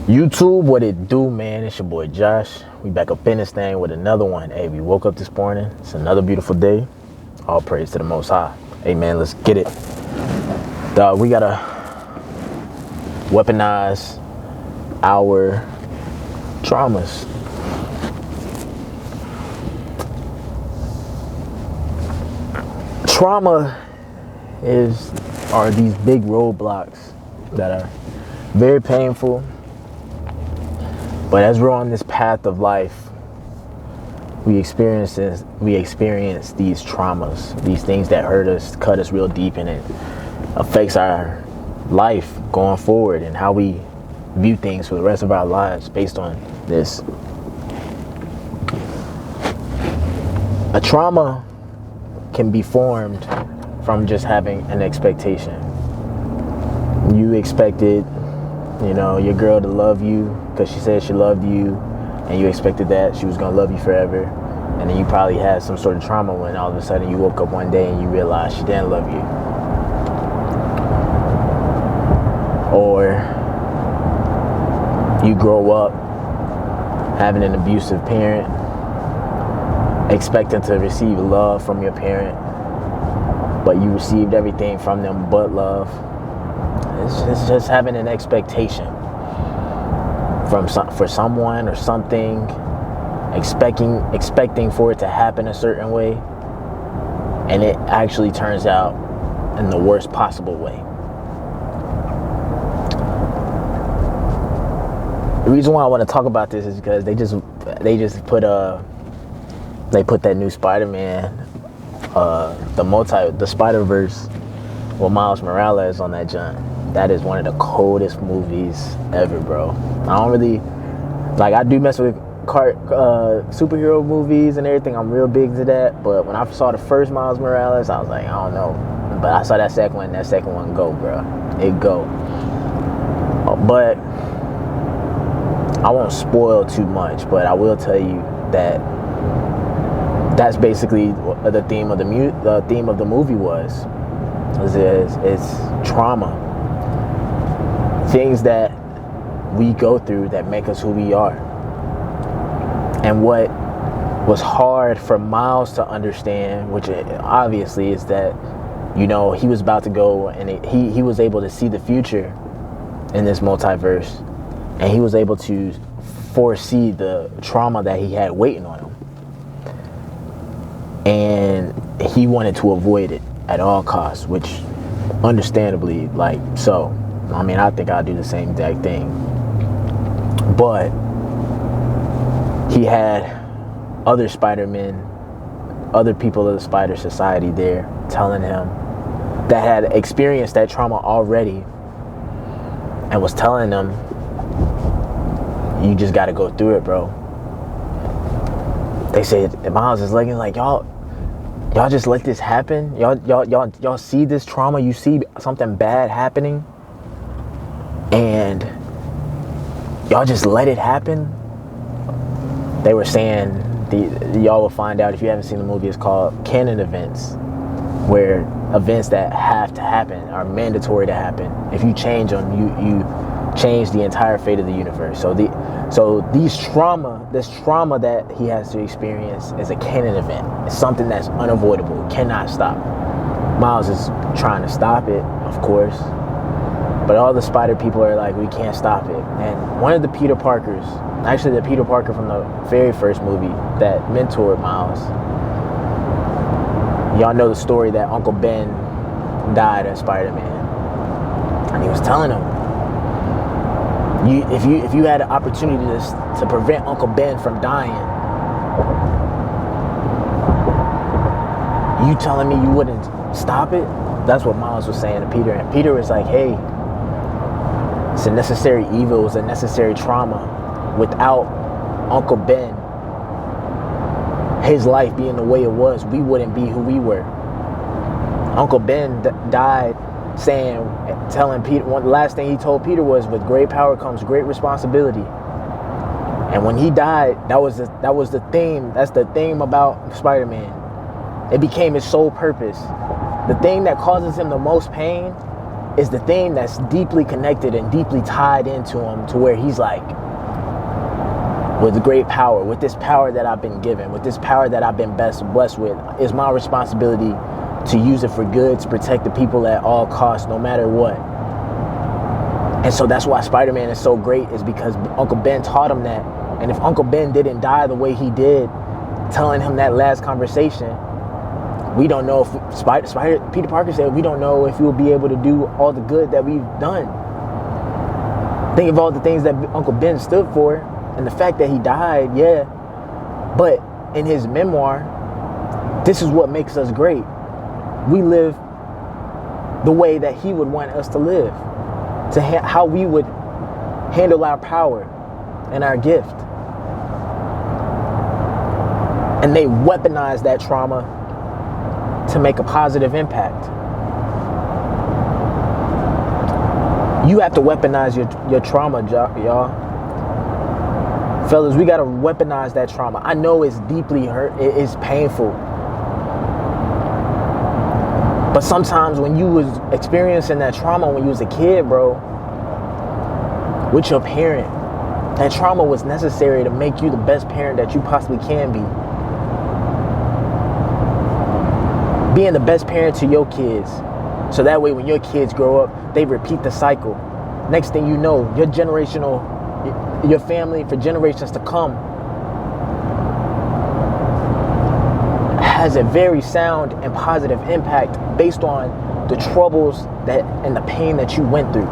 YouTube, what it do, man? It's your boy Josh. We back up in this thing with another one. Hey, we woke up this morning. It's another beautiful day. All praise to the Most High. Hey, man, let's get it. Dog, we gotta weaponize our traumas. Trauma are these big roadblocks that are very painful. But as we're on this path of life, we experience these traumas, these things that hurt us, cut us real deep, and it affects our life going forward and how we view things for the rest of our lives based on this. A trauma can be formed from just having an expectation. You expected, your girl to love you because she said she loved you, and you expected that she was going to love you forever. And then you probably had some sort of trauma when all of a sudden you woke up one day and you realized she didn't love you. Or you grow up having an abusive parent, expecting to receive love from your parent, but you received everything from them but love. It's just having an expectation for someone or something, expecting for it to happen a certain way, and it actually turns out in the worst possible way. The reason why I want to talk about this is because they just put that new Spider-Man, the Spider-Verse with Miles Morales on that junk. That is one of the coldest movies ever, bro. I don't really, I do mess with superhero movies and everything. I'm real big to that. But when I saw the first Miles Morales, I was like, I don't know. But I saw that second one go, bro. It go. But I won't spoil too much, but I will tell you that that's basically the theme of the movie was. It's trauma. Things that we go through that make us who we are. And what was hard for Miles to understand, which obviously is that, he was about to go and he was able to see the future in this multiverse. And he was able to foresee the trauma that he had waiting on him. And he wanted to avoid it at all costs, which understandably, so. I think I'll do the same exact thing. But he had other Spider-Men, other people of the Spider Society there telling him that had experienced that trauma already and was telling them, you just got to go through it, bro. They said, Miles is looking like, y'all just let this happen? Y'all see this trauma? You see something bad happening? And y'all just let it happen? They were saying, y'all will find out if you haven't seen the movie, it's called canon events, where events that have to happen are mandatory to happen. If you change them, you change the entire fate of the universe. So this trauma that he has to experience is a canon event. It's something that's unavoidable, cannot stop. Miles is trying to stop it, of course. But all the Spider people are like, we can't stop it. And one of the Peter Parkers, actually the Peter Parker from the very first movie that mentored Miles, y'all know the story that Uncle Ben died as Spider-Man. And he was telling him, if you had an opportunity to prevent Uncle Ben from dying, you telling me you wouldn't stop it? That's what Miles was saying to Peter. And Peter was like, hey, it's a necessary evil, it's a necessary trauma. Without Uncle Ben, his life being the way it was, we wouldn't be who we were. Uncle Ben died telling Peter, the last thing he told Peter was, with great power comes great responsibility. And when he died, that was the theme. That's the theme about Spider-Man. It became his sole purpose. The thing that causes him the most pain is the thing that's deeply connected and deeply tied into him, to where he's like, with great power, with this power that I've been given, with this power that I've been blessed with, it's my responsibility to use it for good, to protect the people at all costs, no matter what. And so that's why Spider-Man is so great, is because Uncle Ben taught him that. And if Uncle Ben didn't die the way he did, telling him that last conversation, we don't know if Peter Parker said, we don't know if we'll be able to do all the good that we've done. Think of all the things that Uncle Ben stood for, and the fact that he died, yeah. But in his memoir, this is what makes us great. We live the way that he would want us to live, to how we would handle our power and our gift. And they weaponize that trauma to make a positive impact. You have to weaponize your trauma, y'all. Fellas, we gotta weaponize that trauma. I know it's deeply hurt, it's painful. But sometimes when you was experiencing that trauma when you was a kid, bro, with your parent, that trauma was necessary to make you the best parent that you possibly can be. Being the best parent to your kids, so that way when your kids grow up, they repeat the cycle. Next thing you know, your family for generations to come has a very sound and positive impact based on the troubles and the pain that you went through.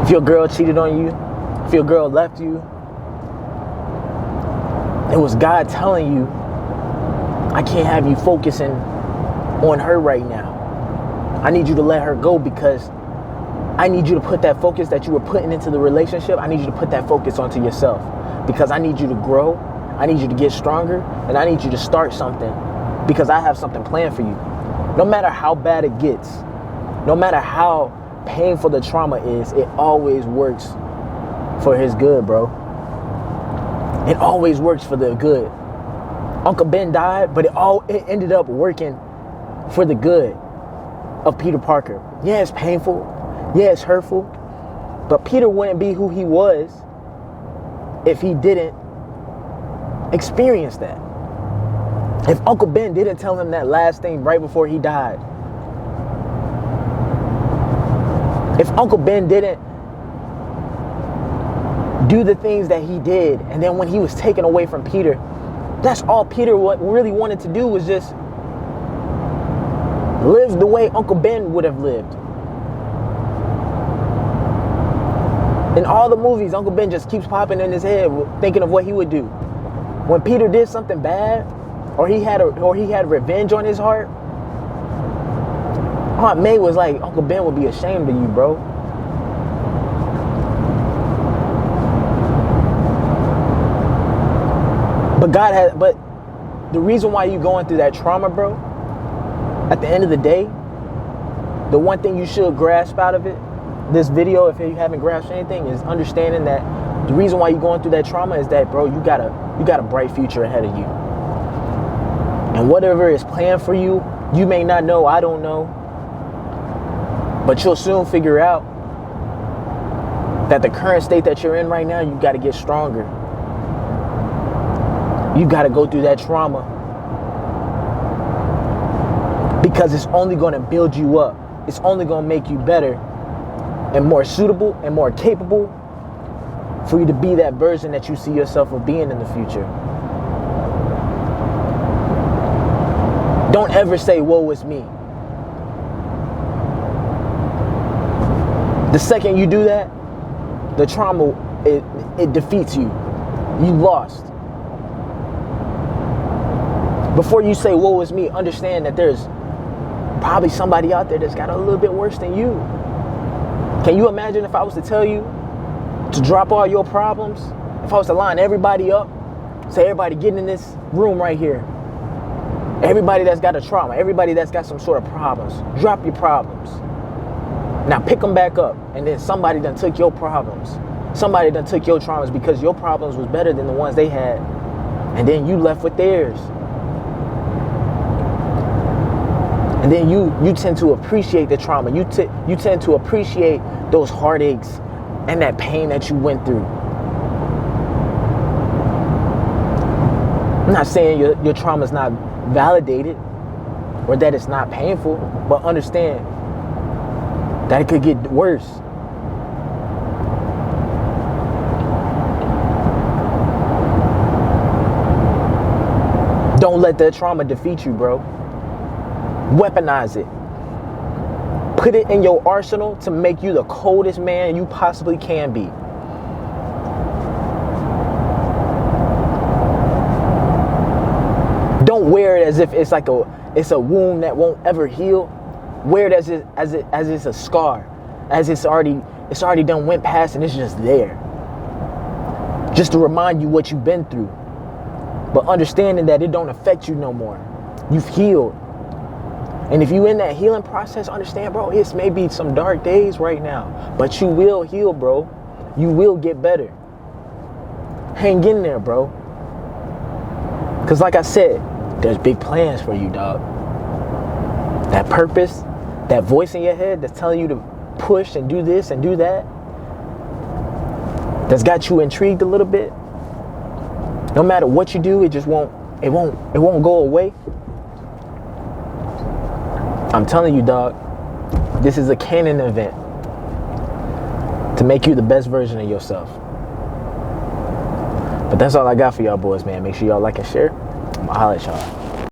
If your girl cheated on you, if your girl left you, it was God telling you, I can't have you focusing on her right now. I need you to let her go, because I need you to put that focus that you were putting into the relationship, I need you to put that focus onto yourself, because I need you to grow, I need you to get stronger, and I need you to start something, because I have something planned for you. No matter how bad it gets, no matter how painful the trauma is, it always works for his good, bro. It always works for the good. Uncle Ben died, but it ended up working for the good of Peter Parker. Yeah, it's painful. Yeah, it's hurtful. But Peter wouldn't be who he was if he didn't experience that. If Uncle Ben didn't tell him that last thing right before he died. If Uncle Ben didn't do the things that he did, and then when he was taken away from Peter, that's all Peter really wanted to do, was just live the way Uncle Ben would have lived. In all the movies, Uncle Ben just keeps popping in his head, thinking of what he would do. When Peter did something bad, or he had revenge on his heart, Aunt May was like, Uncle Ben would be ashamed of you, bro. But the reason why you going through that trauma, bro, at the end of the day, the one thing you should grasp out of it, this video, if you haven't grasped anything, is understanding that the reason why you're going through that trauma is that, bro, you got a bright future ahead of you. And whatever is planned for you, you may not know, I don't know, but you'll soon figure out that the current state that you're in right now, you got to get stronger. You got to go through that trauma, because it's only going to build you up. It's only going to make you better and more suitable and more capable for you to be that version that you see yourself of being in the future. Don't ever say, woe is me. The second you do that, the trauma, it defeats you. You lost. Before you say, woe is me, understand that there's probably somebody out there that's got a little bit worse than you. Can you imagine if I was to tell you to drop all your problems? If I was to line everybody up, say everybody get in this room right here. Everybody that's got a trauma, everybody that's got some sort of problems, drop your problems. Now pick them back up, and then somebody done took your problems. Somebody done took your traumas because your problems was better than the ones they had. And then you left with theirs. And then you tend to appreciate the trauma. You tend to appreciate those heartaches and that pain that you went through. I'm not saying your trauma is not validated or that it's not painful, but understand that it could get worse. Don't let that trauma defeat you, bro. Weaponize it. Put it in your arsenal to make you the coldest man you possibly can be. Don't wear it as if it's like it's a wound that won't ever heal. Wear it as it's a scar, as it's already done went past and it's just there, just to remind you what you've been through. But understanding that it don't affect you no more. You've healed. And if you in that healing process, understand, bro, it's maybe some dark days right now, but you will heal, bro. You will get better. Hang in there, bro. Because like I said, there's big plans for you, dog. That purpose, that voice in your head that's telling you to push and do this and do that, that's got you intrigued a little bit. No matter what you do, it won't go away. I'm telling you, dog, this is a canon event to make you the best version of yourself. But that's all I got for y'all boys, man. Make sure y'all like and share. I'm gonna holler at y'all.